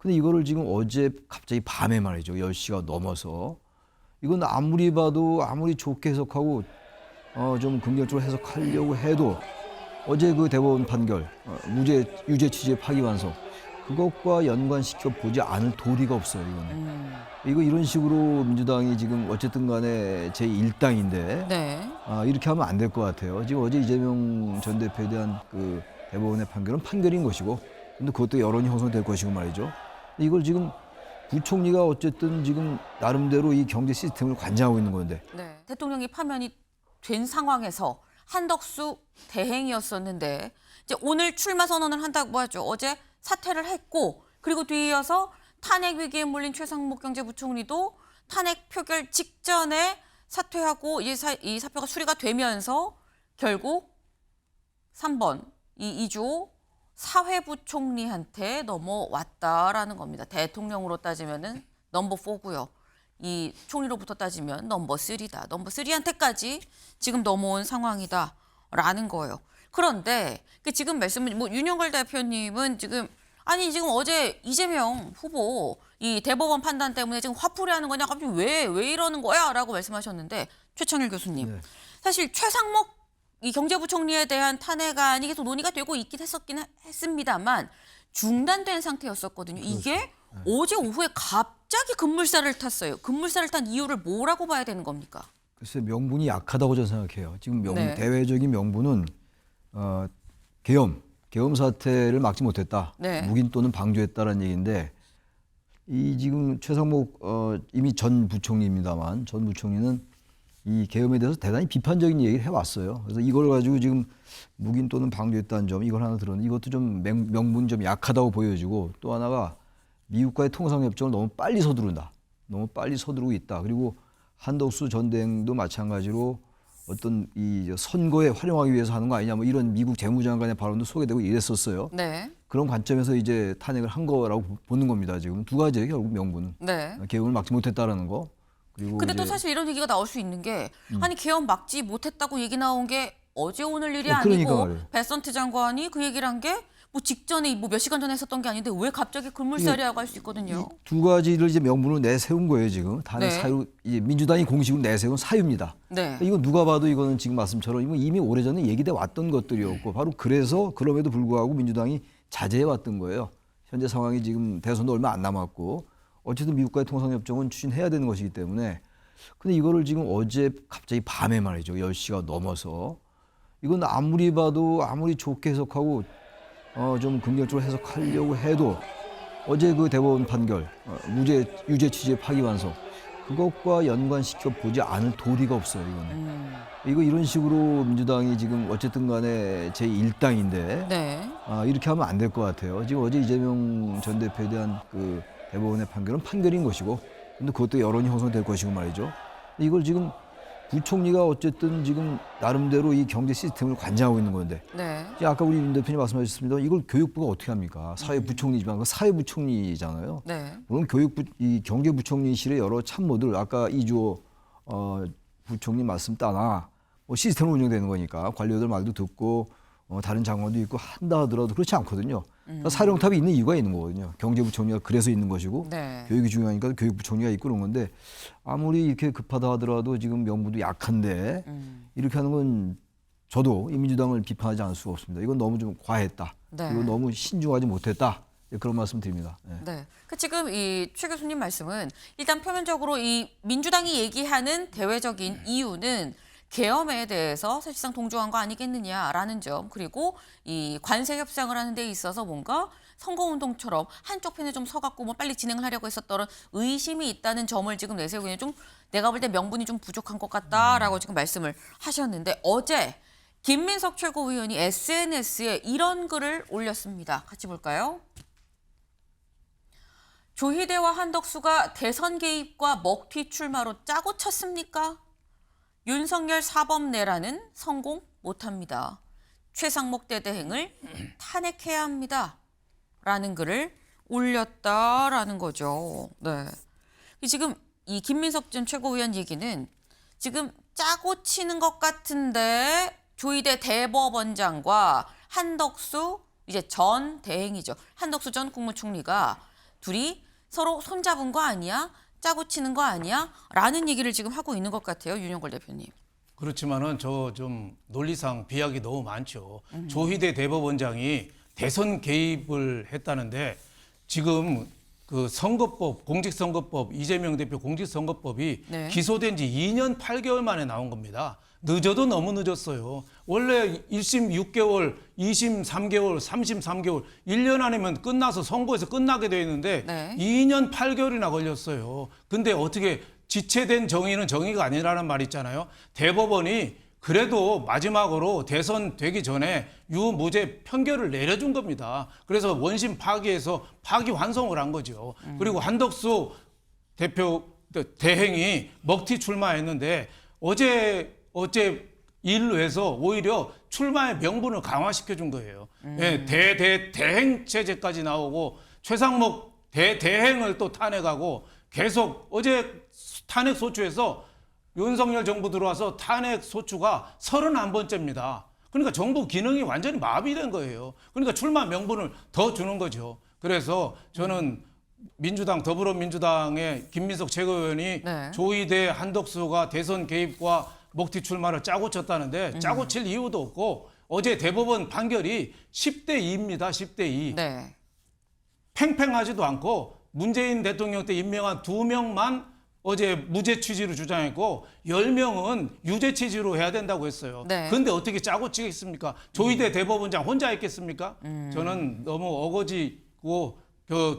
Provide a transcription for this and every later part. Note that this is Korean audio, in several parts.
근데 이거를 지금 어제 갑자기 밤에 말이죠. 10시가 넘어서 이건 아무리 봐도 아무리 좋게 해석하고 좀 긍정적으로 해석하려고 해도 어제 그 대법원 판결 무죄 유죄 취지의 파기환송 그것과 연관시켜 보지 않을 도리가 없어요. 이거는. 이거 이런 식으로 민주당이 지금 어쨌든 간에 제1당인데 네. 이렇게 하면 안 될 것 같아요. 지금 어제 이재명 전 대표에 대한 그 대법원의 판결은 판결인 것이고 근데 그것도 여론이 형성될 것이고 말이죠. 이걸 지금 부총리가 어쨌든 지금 나름대로 이 경제 시스템을 관장하고 있는 건데 네. 대통령이 파면이 된 상황에서 한덕수 대행이었었는데 이제 오늘 출마 선언을 한다고 하죠. 어제 사퇴를 했고 그리고 뒤이어서 탄핵 위기에 몰린 최상목 경제부총리도 탄핵 표결 직전에 사퇴하고 이 사표가 수리가 되면서 결국 3번 이 이주호 사회부총리한테 넘어왔다라는 겁니다. 대통령으로 따지면은 넘버 4고요. 이 총리로부터 따지면 넘버 3다. 넘버 3한테까지 지금 넘어온 상황이다라는 거예요. 그런데 지금 말씀은 뭐 윤영걸 대표님은 지금 지금 어제 이재명 후보 이 대법원 판단 때문에 지금 화풀이하는 거냐 갑자기 왜 이러는 거야라고 말씀하셨는데 최창일 교수님 네. 사실 최상목 이 경제부총리에 대한 탄핵안이 계속 논의가 되고 있긴 했습니다만 중단된 상태였었거든요. 이게 어제 오후에 갑자기 급물살을 탔어요. 급물살을 탄 이유를 뭐라고 봐야 되는 겁니까? 글쎄 명분이 약하다고 저는 생각해요. 지금 네. 대외적인 명분은 계엄 사태를 막지 못했다. 네. 묵인 또는 방조했다라는 얘기인데 이 지금 최상목 이미 전 부총리입니다만 전 부총리는 이 계엄에 대해서 대단히 비판적인 얘기를 해왔어요. 그래서 이걸 가지고 지금 묵인 또는 방조했다는 점 이걸 하나 들었는데 이것도 좀 명분이 좀 약하다고 보여지고 또 하나가 미국과의 통상협정을 너무 빨리 서두른다. 너무 빨리 서두르고 있다. 그리고 한덕수 전 대행도 마찬가지로 어떤 이 선거에 활용하기 위해서 하는 거 아니냐 뭐 이런 미국 재무장관의 발언도 소개되고 이랬었어요. 네. 그런 관점에서 이제 탄핵을 한 거라고 보는 겁니다. 지금 두 가지예요. 결국 명분은. 네. 계엄을 막지 못했다라는 거. 그리고 근데 또 이제 사실 이런 얘기가 나올 수 있는 게 계엄 막지 못했다고 얘기 나온 게 어제 오늘 일이 그러니까 아니고 말이에요. 베선트 장관이 그 얘기를 한 게 뭐 직전에 뭐 몇 시간 전에 했었던 게 아닌데 왜 갑자기 급물살이라고 할 수 있거든요. 두 가지를 이제 명분으로 내세운 거예요. 지금 탄핵 네. 사유 이제 민주당이 공식으로 내세운 사유입니다. 네. 이거 누가 봐도 이거는 지금 말씀처럼 이미 오래전에 얘기돼 왔던 것들이었고 바로 그래서 그럼에도 불구하고 민주당이 자제해 왔던 거예요. 현재 상황이 지금 대선도 얼마 안 남았고 어쨌든 미국과의 통상협정은 추진해야 되는 것이기 때문에 근데 이거를 지금 어제 갑자기 밤에 말이죠. 10시가 넘어서 이건 아무리 봐도 아무리 좋게 해석하고 좀 긍정적으로 해석하려고 해도 어제 그 대법원 판결 무죄 유죄 취지의 파기환송 그것과 연관시켜 보지 않을 도리가 없어요. 이거는. 이거 이런 식으로 민주당이 지금 어쨌든 간에 제1당인데 네. 이렇게 하면 안 될 것 같아요. 지금 어제 이재명 전 대표에 대한 그 대법원의 판결은 판결인 것이고 근데 그것도 여론이 형성될 것이고 말이죠. 이걸 지금 부총리가 어쨌든 지금 나름대로 이 경제 시스템을 관장하고 있는 건데 네. 아까 우리 윤 대표님 말씀하셨습니다. 이걸 교육부가 어떻게 합니까? 사회부총리지만 그 사회부총리잖아요. 네. 물론 이 경제부총리실의 여러 참모들 아까 이주호 부총리 말씀 따나 뭐 시스템으로 운영되는 거니까 관료들 말도 듣고 다른 장관도 있고 한다 하더라도 그렇지 않거든요. 사령탑이 있는 이유가 있는 거거든요. 경제부총리가 그래서 있는 것이고 네. 교육이 중요하니까 교육부총리가 있고 그런 건데 아무리 이렇게 급하다 하더라도 지금 명분도 약한데 이렇게 하는 건 저도 이 민주당을 비판하지 않을 수가 없습니다. 이건 너무 좀 과했다. 네. 그리고 너무 신중하지 못했다. 그런 말씀 드립니다. 네. 네. 지금 이 최 교수님 말씀은 일단 표면적으로 이 민주당이 얘기하는 대외적인 이유는 계엄에 대해서 사실상 동조한 거 아니겠느냐라는 점 그리고 이 관세 협상을 하는 데 있어서 뭔가 선거운동처럼 한쪽 편에 좀 서갖고 뭐 빨리 진행을 하려고 했었던 의심이 있다는 점을 지금 내세우고 있는 좀 내가 볼 때 명분이 좀 부족한 것 같다라고 지금 말씀을 하셨는데 어제 김민석 최고위원이 SNS에 이런 글을 올렸습니다. 같이 볼까요? 조희대와 한덕수가 대선 개입과 먹튀 출마로 짜고 쳤습니까? 윤석열 사법내라는 성공 못합니다. 최상목 대대행을 탄핵해야 합니다. 라는 글을 올렸다라는 거죠. 네. 지금 이 김민석 전 최고위원 얘기는 지금 짜고 치는 것 같은데 조희대 대법원장과 한덕수 이제 전 대행이죠. 한덕수 전 국무총리가 둘이 서로 손잡은 거 아니야? 짜고 치는 거 아니야? 라는 얘기를 지금 하고 있는 것 같아요. 윤영걸 대표님. 그렇지만은 좀 논리상 비약이 너무 많죠. 조희대 대법원장이 대선 개입을 했다는데 지금 그 선거법, 공직선거법, 이재명 대표 공직선거법이 네. 기소된 지 2년 8개월 만에 나온 겁니다. 늦어도 너무 늦었어요. 원래 1심 6개월, 2심 3개월, 3심 3개월, 1년 안이면 끝나서 선고에서 끝나게 돼 있는데 네. 2년 8개월이나 걸렸어요. 근데 어떻게 지체된 정의는 정의가 아니라는 말 있잖아요. 대법원이 그래도 마지막으로 대선 되기 전에 유무죄 판결을 내려준 겁니다. 그래서 원심 파기해서 파기환송을 한 거죠. 그리고 한덕수 대표 대행이 먹튀 출마했는데 어제 일로 해서 오히려 출마의 명분을 강화시켜 준 거예요. 예, 대행 체제까지 나오고 최상목 대행을 또 탄핵하고 계속 어제 탄핵 소추에서 윤석열 정부 들어와서 탄핵 소추가 31번째입니다. 그러니까 정부 기능이 완전히 마비된 거예요. 그러니까 출마 명분을 더 주는 거죠. 그래서 저는 민주당, 더불어민주당의 김민석 최고위원이 네. 조희대, 한덕수가 대선 개입과 먹튀 출마를 짜고 쳤다는데 짜고 칠 이유도 없고 어제 대법원 판결이 10대 2입니다. 10대 2. 네. 팽팽하지도 않고 문재인 대통령 때 임명한 2명만 어제 무죄 취지로 주장했고 10명은 유죄 취지로 해야 된다고 했어요. 네. 그런데 어떻게 짜고 치겠습니까? 조희대 대법원장 혼자 했겠습니까? 저는 너무 어거지고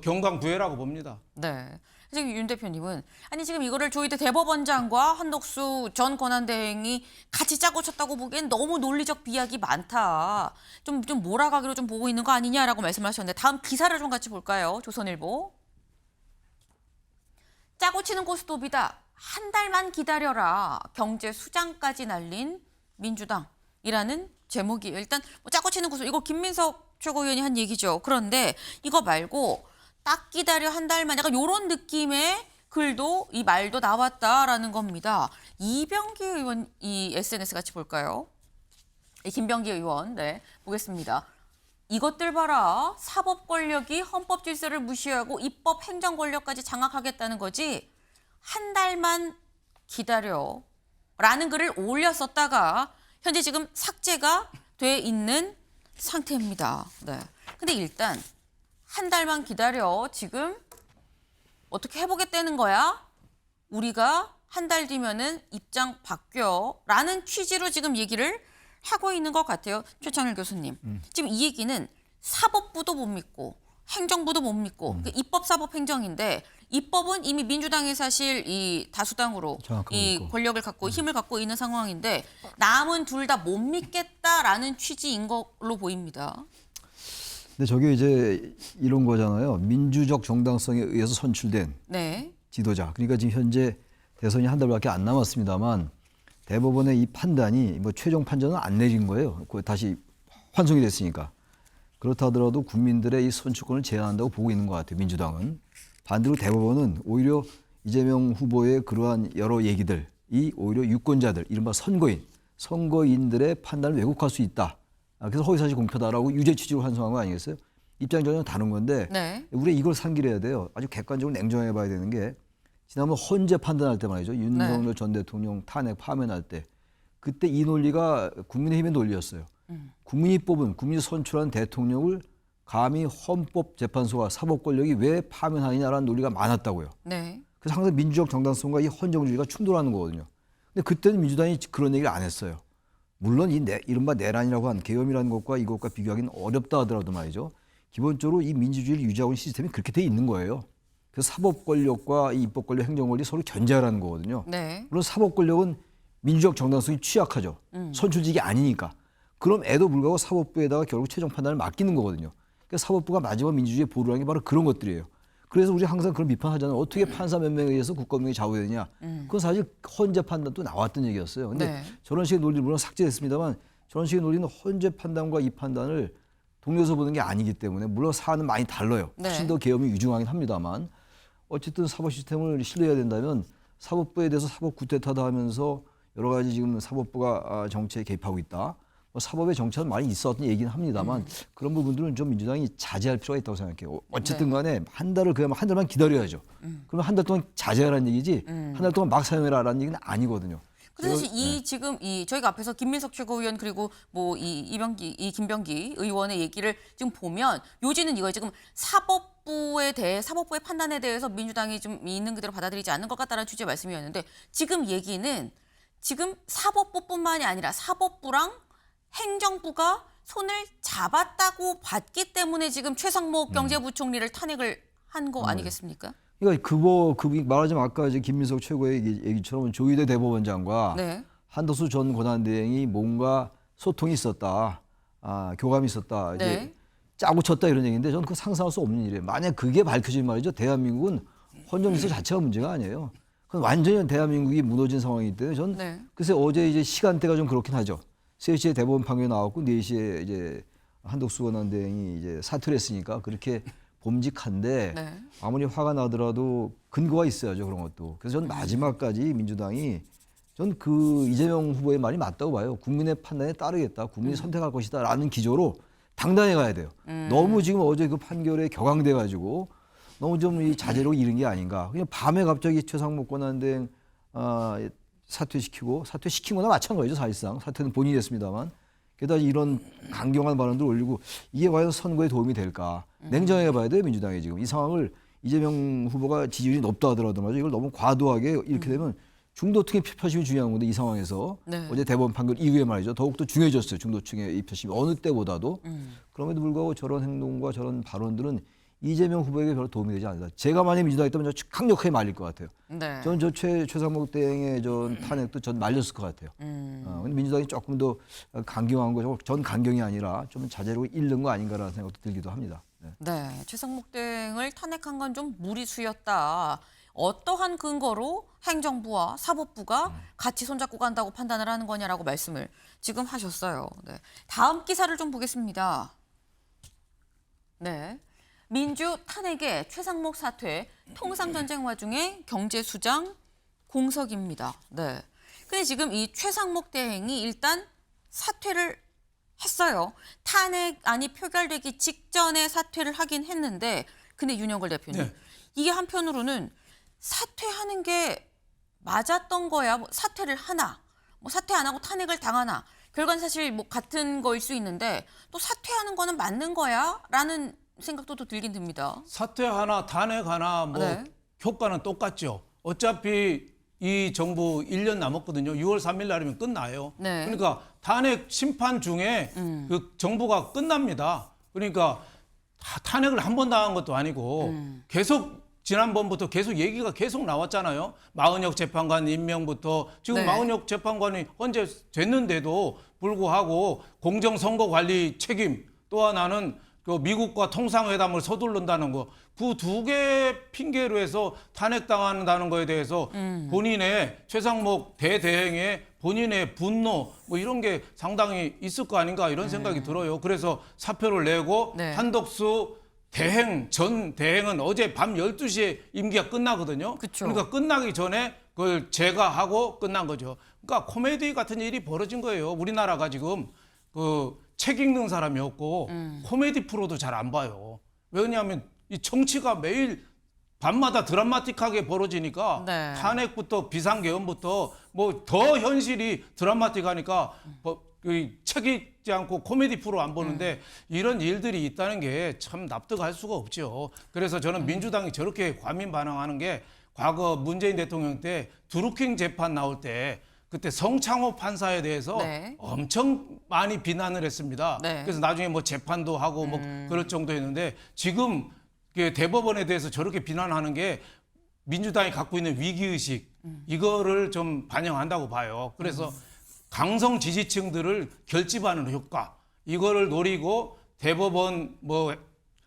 경강부회라고 봅니다. 네. 지금 윤 대표님은 아니 지금 이거를 조희대 대법원장과 한덕수 전 권한대행이 같이 짜고 쳤다고 보기엔 너무 논리적 비약이 많다. 좀 몰아가기로 좀 보고 있는 거 아니냐라고 말씀을 하셨는데 다음 기사를 좀 같이 볼까요? 조선일보. 짜고 치는 고스톱이다. 한 달만 기다려라. 경제 수장까지 날린 민주당이라는 제목이에요. 일단 뭐 짜고 치는 고스톱 이거 김민석 최고위원이 한 얘기죠. 그런데 이거 말고 딱 기다려 한 달만 약간 이런 느낌의 글도 이 말도 나왔다라는 겁니다. 이병기 의원 이 SNS 같이 볼까요? 김병기 의원 네 보겠습니다. 이것들 봐라. 사법 권력이 헌법 질서를 무시하고 입법 행정 권력까지 장악하겠다는 거지. 한 달만 기다려. 라는 글을 올렸었다가 현재 지금 삭제가 돼 있는 상태입니다. 네. 근데 일단 한 달만 기다려. 지금 어떻게 해보겠다는 거야? 우리가 한 달 뒤면은 입장 바뀌어. 라는 취지로 지금 얘기를 하고 있는 것 같아요. 최창일 교수님. 지금 이 얘기는 사법부도 못 믿고 행정부도 못 믿고 그러니까 입법, 사법, 행정인데 입법은 이미 민주당이 사실 이 다수당으로 이 있고. 권력을 갖고 힘을 갖고 있는 상황인데 남은 둘 다 못 믿겠다라는 취지인 걸로 보입니다. 근데 저게 이제 이런 거잖아요. 민주적 정당성에 의해서 선출된 네. 지도자. 그러니까 지금 현재 대선이 한 달밖에 안 남았습니다만 대법원의 이 판단이 뭐 최종 판정은 안 내린 거예요. 다시 환송이 됐으니까. 그렇다 하더라도 국민들의 이 선출권을 제한한다고 보고 있는 것 같아요. 민주당은. 반대로 대법원은 오히려 이재명 후보의 그러한 여러 얘기들이 오히려 유권자들, 이른바 선거인들의 판단을 왜곡할 수 있다. 그래서 허위사실 공표다라고 유죄 취지로 환송한 거 아니겠어요? 입장이 전혀 다른 건데 네. 우리가 이걸 상기해야 돼요. 아주 객관적으로 냉정해 봐야 되는 게 지난번 헌재 판단할 때 말이죠. 윤석열 전 대통령 탄핵 파면할 때 그때 이 논리가 국민의힘의 논리였어요. 국민이 뽑은, 국민이 선출한 대통령을 감히 헌법재판소와 사법 권력이 왜 파면하느냐라는 논리가 많았다고요. 네. 그래서 항상 민주적 정당성과 이 헌정주의가 충돌하는 거거든요. 근데 그때는 민주당이 그런 얘기를 안 했어요. 물론 이른바 내란이라고 한 계엄이라는 것과 이것과 비교하기는 어렵다 하더라도 말이죠. 기본적으로 이 민주주의를 유지하고 있는 시스템이 그렇게 돼 있는 거예요. 그래서 사법 권력과 이 입법 권력, 행정 권력이 서로 견제하라는 거거든요. 네. 물론 사법 권력은 민주적 정당성이 취약하죠. 선출직이 아니니까. 그럼 애도 불구하고 사법부에다가 결국 최종 판단을 맡기는 거거든요. 그래서 사법부가 마지막 민주주의의 보루라는 게 바로 그런 것들이에요. 그래서 우리 항상 그런 비판하잖아요. 어떻게 판사 몇 명에 의해서 국가운영이 좌우되느냐. 그건 사실 헌재 판단도 나왔던 얘기였어요. 근데 네. 저런 식의 논리 물론 삭제됐습니다만 저런 식의 논리는 헌재 판단과 이 판단을 동료에서 보는 게 아니기 때문에 물론 사안은 많이 달라요. 네. 훨씬 더 계엄이 유중하긴 합니다만 어쨌든 사법 시스템을 신뢰해야 된다면 사법부에 대해서 사법 구태타다 하면서 여러 가지 지금 사법부가 정치에 개입하고 있다. 뭐 사법의 정체는 많이 있었던 얘기는 합니다만 그런 부분들은 좀 민주당이 자제할 필요가 있다고 생각해요. 어쨌든 간에 한 달을 그야말로 한 달만 기다려야죠. 그러면 한 달 동안 자제하라는 얘기지 한 달 동안 막 사용해라라는 얘기는 아니거든요. 근데 사실 지금 저희가 앞에서 김민석 최고위원 그리고 뭐 김병기 의원의 얘기를 지금 보면 요지는 이거예요. 지금 사법부의 판단에 대해서 민주당이 좀 있는 그대로 받아들이지 않는 것 같다는 취지의 말씀이었는데 지금 얘기는 지금 사법부뿐만이 아니라 사법부랑 행정부가 손을 잡았다고 봤기 때문에 지금 최상목 경제부총리를 탄핵을 한 거 아니겠습니까? 그러니까 말하자면 아까 이제 김민석 최고의 얘기처럼 조희대 대법원장과 네. 한덕수 전 권한대행이 뭔가 소통이 있었다, 교감이 있었다, 이제 네. 짜고 쳤다 이런 얘기인데 저는 그 상상할 수 없는 일이에요. 만약 그게 밝혀진 말이죠, 대한민국은 헌정질서 자체가 문제가 아니에요. 그건 완전히 대한민국이 무너진 상황이기 때문에 전 네. 글쎄 어제 이제 시간대가 좀 그렇긴 하죠. 3시에 대법원 판결이 나왔고 4시에 이제 한덕수 권한대행이 이제 사퇴를 했으니까 그렇게 봄직한데 네. 아무리 화가 나더라도 근거가 있어야죠, 그런 것도. 그래서 전 마지막까지 민주당이 전 그 이재명 후보의 말이 맞다고 봐요. 국민의 판단에 따르겠다, 국민이 선택할 것이다라는 기조로 당당히 가야 돼요. 너무 지금 어제 그 판결에 격앙돼 가지고 너무 좀 이 자제로 잃은 게 아닌가. 그냥 밤에 갑자기 최상목 권한대행 사퇴시킨 거나 마찬가지죠, 사실상. 사퇴는 본인이 했습니다만. 게다가 이런 강경한 발언들 올리고 이게 과연 선거에 도움이 될까. 냉정하게 봐야 돼요, 민주당이 지금. 이 상황을 이재명 후보가 지지율이 높다 하더라도 말이죠. 이걸 너무 과도하게 이렇게 되면 중도층의 표심이 중요한 건데 이 상황에서 네. 어제 대법원 판결 이후에 말이죠. 더욱더 중요해졌어요. 중도층의 이 표심이 어느 때보다도. 그럼에도 불구하고 저런 행동과 저런 발언들은 이재명 후보에게 별로 도움이 되지 않는다. 제가 만약 민주당이었다면 저 강력하게 말릴 것 같아요. 네. 저는 저 최상목 대행의 전 탄핵도 전 말렸을 것 같아요. 근데 민주당이 조금 더 강경한 거, 전 강경이 아니라 좀 자제로 잃는 거 아닌가라는 생각도 들기도 합니다. 네. 네, 최상목 대행을 탄핵한 건 좀 무리수였다. 어떠한 근거로 행정부와 사법부가 같이 손잡고 간다고 판단을 하는 거냐라고 말씀을 지금 하셨어요. 네. 다음 기사를 좀 보겠습니다. 네. 민주 탄핵에 최상목 사퇴, 통상전쟁 와중에 경제수장 공석입니다. 네. 근데 지금 이 최상목 대행이 일단 사퇴를 했어요. 탄핵안이 표결되기 직전에 사퇴를 하긴 했는데, 근데 윤영걸 대표님, 네. 이게 한편으로는 사퇴하는 게 맞았던 거야. 뭐 사퇴를 하나, 뭐 사퇴 안 하고 탄핵을 당하나. 결과는 사실 뭐 같은 거일 수 있는데 또 사퇴하는 거는 맞는 거야라는 생각도 또 들긴 듭니다. 사퇴 하나, 탄핵 하나 뭐 네. 효과는 똑같죠. 어차피 이 정부 1년 남았거든요. 6월 3일 날이면 끝나요. 네. 그러니까 탄핵 심판 중에 그 정부가 끝납니다. 그러니까 탄핵을 한 번 당한 것도 아니고 계속 지난번부터 계속 얘기가 계속 나왔잖아요. 마은혁 재판관 임명부터 지금 네. 마은혁 재판관이 헌재 됐는데도 불구하고 공정선거관리 책임, 또 하나는 그 미국과 통상회담을 서두른다는 거, 그 두 개 핑계로 해서 탄핵당한다는 거에 대해서 본인의 최상목 대대행의 본인의 분노 뭐 이런 게 상당히 있을 거 아닌가 이런 생각이 들어요. 그래서 사표를 내고 네. 한덕수 전 대행은 어제 밤 12시에 임기가 끝나거든요. 그쵸. 그러니까 끝나기 전에 그걸 제거하고 끝난 거죠. 그러니까 코미디 같은 일이 벌어진 거예요. 우리나라가 지금 그 책 읽는 사람이 없고 코미디 프로도 잘 안 봐요. 왜냐하면 이 정치가 매일 밤마다 드라마틱하게 벌어지니까 네. 탄핵부터 비상계엄부터 뭐 더 현실이 드라마틱하니까 책 읽지 않고 코미디 프로 안 보는데 이런 일들이 있다는 게 참 납득할 수가 없죠. 그래서 저는 민주당이 저렇게 과민 반응하는 게 과거 문재인 대통령 때 드루킹 재판 나올 때 그때 성창호 판사에 대해서 네. 엄청 많이 비난을 했습니다. 네. 그래서 나중에 뭐 재판도 하고 뭐 그럴 정도였는데 지금 대법원에 대해서 저렇게 비난하는 게 민주당이 갖고 있는 위기의식 이거를 좀 반영한다고 봐요. 그래서 강성 지지층들을 결집하는 효과 이거를 노리고 대법원 뭐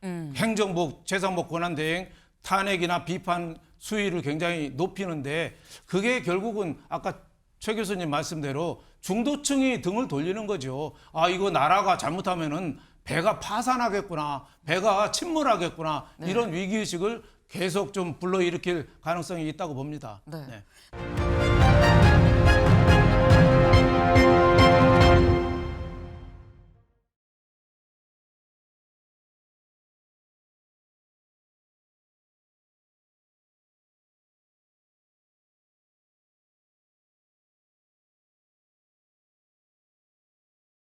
행정부 최상목 권한대행 탄핵이나 비판 수위를 굉장히 높이는데 그게 결국은 아까 최 교수님 말씀대로 중도층이 등을 돌리는 거죠. 아, 이거 나라가 잘못하면은 배가 파산하겠구나, 배가 침몰하겠구나 이런 위기의식을 계속 좀 불러일으킬 가능성이 있다고 봅니다. 네. 네.